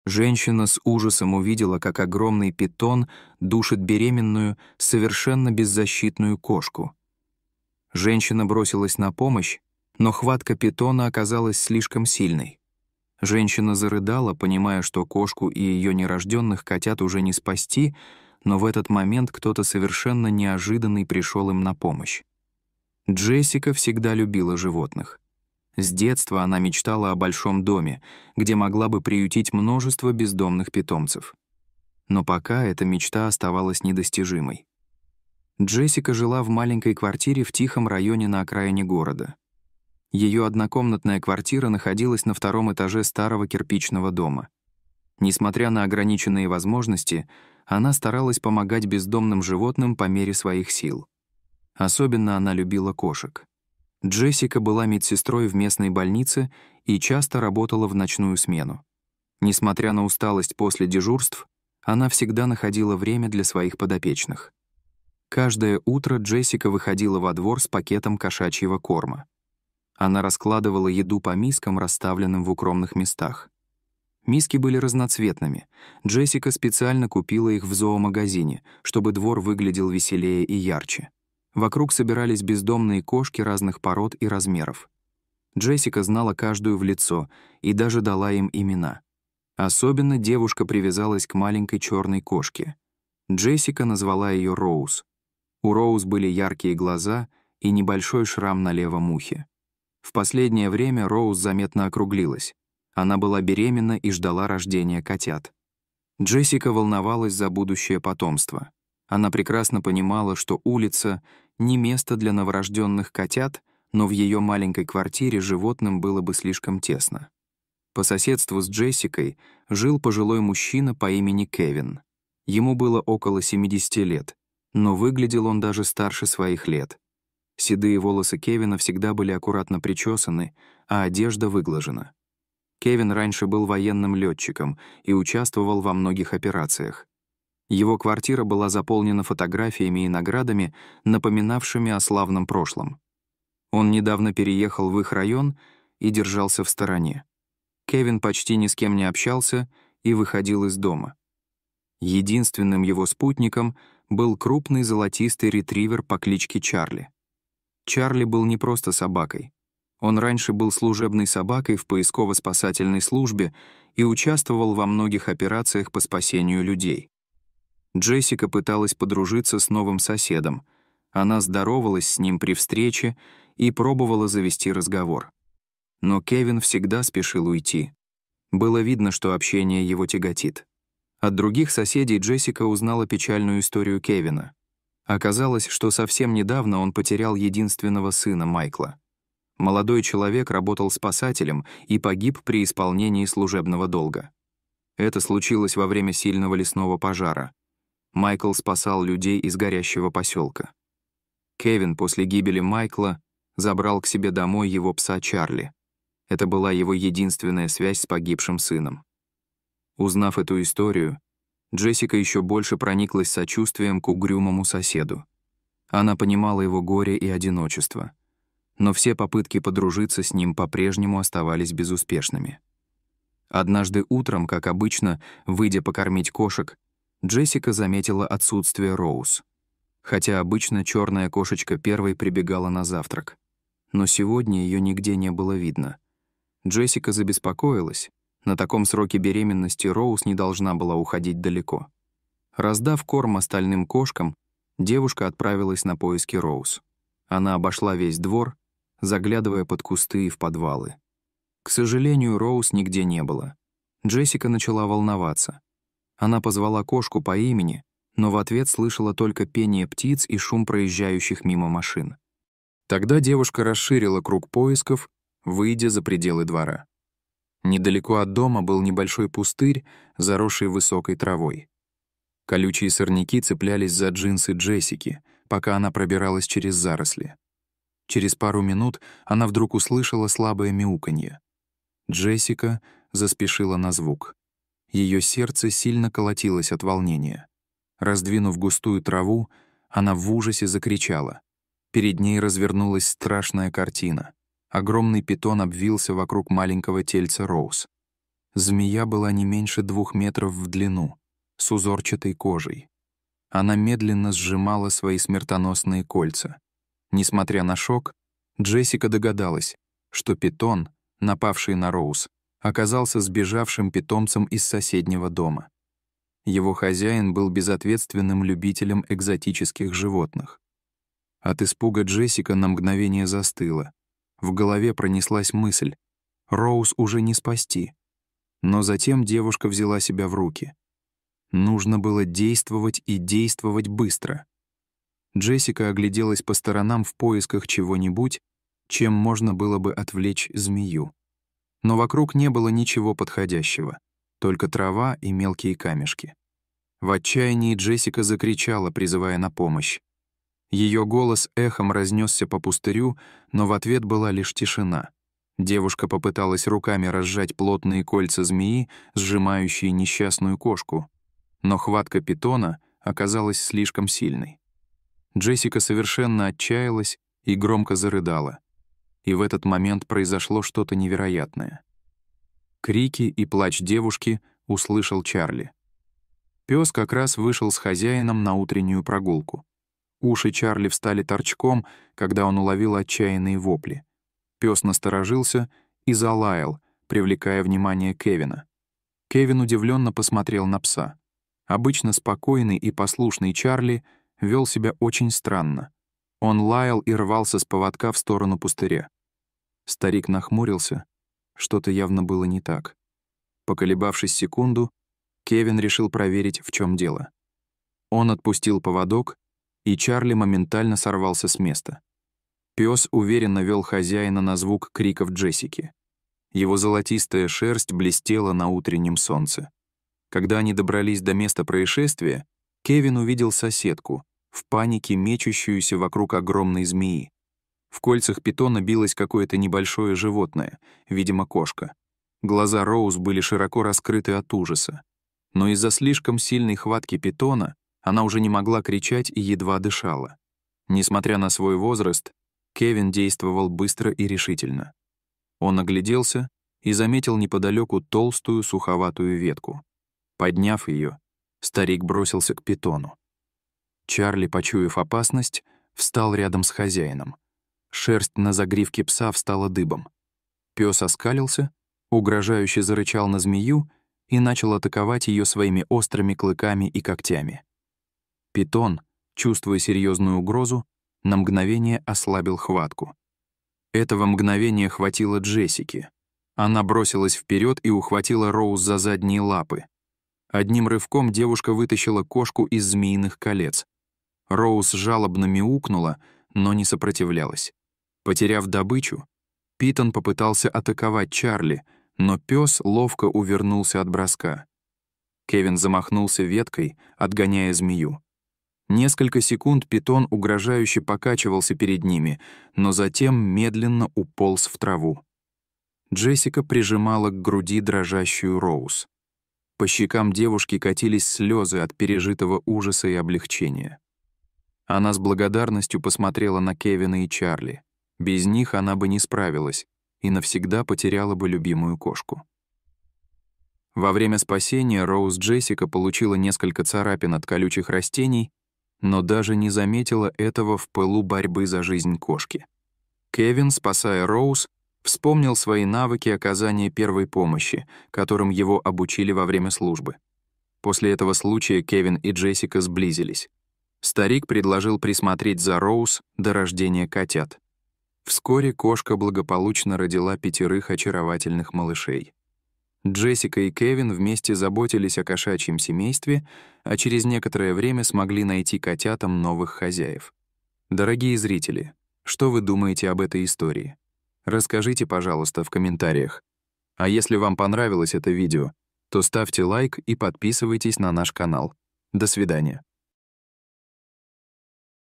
Женщина с ужасом увидела, как огромный питон душит беременную, совершенно беззащитную кошку. Женщина бросилась на помощь, но хватка питона оказалась слишком сильной. Женщина зарыдала, понимая, что кошку и ее нерожденных котят уже не спасти, но в этот момент кто-то совершенно неожиданный пришел им на помощь. Джессика всегда любила животных. С детства она мечтала о большом доме, где могла бы приютить множество бездомных питомцев. Но пока эта мечта оставалась недостижимой. Джессика жила в маленькой квартире в тихом районе на окраине города. Ее однокомнатная квартира находилась на втором этаже старого кирпичного дома. Несмотря на ограниченные возможности, она старалась помогать бездомным животным по мере своих сил. Особенно она любила кошек. Джессика была медсестрой в местной больнице и часто работала в ночную смену. Несмотря на усталость после дежурств, она всегда находила время для своих подопечных. Каждое утро Джессика выходила во двор с пакетом кошачьего корма. Она раскладывала еду по мискам, расставленным в укромных местах. Миски были разноцветными. Джессика специально купила их в зоомагазине, чтобы двор выглядел веселее и ярче. Вокруг собирались бездомные кошки разных пород и размеров. Джессика знала каждую в лицо и даже дала им имена. Особенно девушка привязалась к маленькой черной кошке. Джессика назвала ее Роуз. У Роуз были яркие глаза и небольшой шрам на левом ухе. В последнее время Роуз заметно округлилась. Она была беременна и ждала рождения котят. Джессика волновалась за будущее потомство. Она прекрасно понимала, что улица — не место для новорожденных котят, но в ее маленькой квартире животным было бы слишком тесно. По соседству с Джессикой жил пожилой мужчина по имени Кевин. Ему было около 70 лет, но выглядел он даже старше своих лет. Седые волосы Кевина всегда были аккуратно причесаны, а одежда выглажена. Кевин раньше был военным летчиком и участвовал во многих операциях. Его квартира была заполнена фотографиями и наградами, напоминавшими о славном прошлом. Он недавно переехал в их район и держался в стороне. Кевин почти ни с кем не общался и выходил из дома. Единственным его спутником был крупный золотистый ретривер по кличке Чарли. Чарли был не просто собакой. Он раньше был служебной собакой в поисково-спасательной службе и участвовал во многих операциях по спасению людей. Джессика пыталась подружиться с новым соседом. Она здоровалась с ним при встрече и пробовала завести разговор. Но Кевин всегда спешил уйти. Было видно, что общение его тяготит. От других соседей Джессика узнала печальную историю Кевина. Оказалось, что совсем недавно он потерял единственного сына Майкла. Молодой человек работал спасателем и погиб при исполнении служебного долга. Это случилось во время сильного лесного пожара. Майкл спасал людей из горящего поселка. Кевин после гибели Майкла забрал к себе домой его пса Чарли. Это была его единственная связь с погибшим сыном. Узнав эту историю, Джессика еще больше прониклась сочувствием к угрюмому соседу. Она понимала его горе и одиночество. Но все попытки подружиться с ним по-прежнему оставались безуспешными. Однажды утром, как обычно, выйдя покормить кошек, Джессика заметила отсутствие Роуз. Хотя обычно черная кошечка первой прибегала на завтрак. Но сегодня ее нигде не было видно. Джессика забеспокоилась. На таком сроке беременности Роуз не должна была уходить далеко. Раздав корм остальным кошкам, девушка отправилась на поиски Роуз. Она обошла весь двор, заглядывая под кусты и в подвалы. К сожалению, Роуз нигде не было. Джессика начала волноваться. Она позвала кошку по имени, но в ответ слышала только пение птиц и шум проезжающих мимо машин. Тогда девушка расширила круг поисков, выйдя за пределы двора. Недалеко от дома был небольшой пустырь, заросший высокой травой. Колючие сорняки цеплялись за джинсы Джессики, пока она пробиралась через заросли. Через пару минут она вдруг услышала слабое мяуканье. Джессика заспешила на звук. Ее сердце сильно колотилось от волнения. Раздвинув густую траву, она в ужасе закричала. Перед ней развернулась страшная картина. Огромный питон обвился вокруг маленького тельца Роуз. Змея была не меньше 2 метров в длину, с узорчатой кожей. Она медленно сжимала свои смертоносные кольца. Несмотря на шок, Джессика догадалась, что питон, напавший на Роуз, оказался сбежавшим питомцем из соседнего дома. Его хозяин был безответственным любителем экзотических животных. От испуга Джессика на мгновение застыла. В голове пронеслась мысль: Роуз уже не спасти. Но затем девушка взяла себя в руки. Нужно было действовать и действовать быстро. Джессика огляделась по сторонам в поисках чего-нибудь, чем можно было бы отвлечь змею. Но вокруг не было ничего подходящего, только трава и мелкие камешки. В отчаянии Джессика закричала, призывая на помощь. Ее голос эхом разнесся по пустырю, но в ответ была лишь тишина. Девушка попыталась руками разжать плотные кольца змеи, сжимающие несчастную кошку, но хватка питона оказалась слишком сильной. Джессика совершенно отчаялась и громко зарыдала. И в этот момент произошло что-то невероятное. Крики и плач девушки услышал Чарли. Пёс как раз вышел с хозяином на утреннюю прогулку. Уши Чарли встали торчком, когда он уловил отчаянные вопли. Пёс насторожился и залаял, привлекая внимание Кевина. Кевин удивленно посмотрел на пса. Обычно спокойный и послушный Чарли вел себя очень странно. Он лаял и рвался с поводка в сторону пустыря. Старик нахмурился. Что-то явно было не так. Поколебавшись секунду, Кевин решил проверить, в чем дело. Он отпустил поводок, и Чарли моментально сорвался с места. Пёс уверенно вел хозяина на звук криков Джессики. Его золотистая шерсть блестела на утреннем солнце. Когда они добрались до места происшествия, Кевин увидел соседку, в панике мечущуюся вокруг огромной змеи. В кольцах питона билось какое-то небольшое животное, видимо, кошка. Глаза Роуз были широко раскрыты от ужаса. Но из-за слишком сильной хватки питона она уже не могла кричать и едва дышала. Несмотря на свой возраст, Кевин действовал быстро и решительно. Он огляделся и заметил неподалеку толстую суховатую ветку. Подняв ее, старик бросился к питону. Чарли, почуяв опасность, встал рядом с хозяином. Шерсть на загривке пса встала дыбом. Пёс оскалился, угрожающе зарычал на змею и начал атаковать ее своими острыми клыками и когтями. Питон, чувствуя серьезную угрозу, на мгновение ослабил хватку. Этого мгновения хватило Джессике. Она бросилась вперед и ухватила Роуз за задние лапы. Одним рывком девушка вытащила кошку из змеиных колец. Роуз жалобно мяукнула, но не сопротивлялась. Потеряв добычу, Питон попытался атаковать Чарли, но пёс ловко увернулся от броска. Кевин замахнулся веткой, отгоняя змею. Несколько секунд питон угрожающе покачивался перед ними, но затем медленно уполз в траву. Джессика прижимала к груди дрожащую Роуз. По щекам девушки катились слезы от пережитого ужаса и облегчения. Она с благодарностью посмотрела на Кевина и Чарли. Без них она бы не справилась и навсегда потеряла бы любимую кошку. Во время спасения Роуз Джессика получила несколько царапин от колючих растений, но даже не заметила этого в пылу борьбы за жизнь кошки. Кевин, спасая Роуз, вспомнил свои навыки оказания первой помощи, которым его обучили во время службы. После этого случая Кевин и Джессика сблизились. Старик предложил присмотреть за Роуз до рождения котят. Вскоре кошка благополучно родила 5 очаровательных малышей. Джессика и Кевин вместе заботились о кошачьем семействе, а через некоторое время смогли найти котятам новых хозяев. Дорогие зрители, что вы думаете об этой истории? Расскажите, пожалуйста, в комментариях. А если вам понравилось это видео, то ставьте лайк и подписывайтесь на наш канал. До свидания.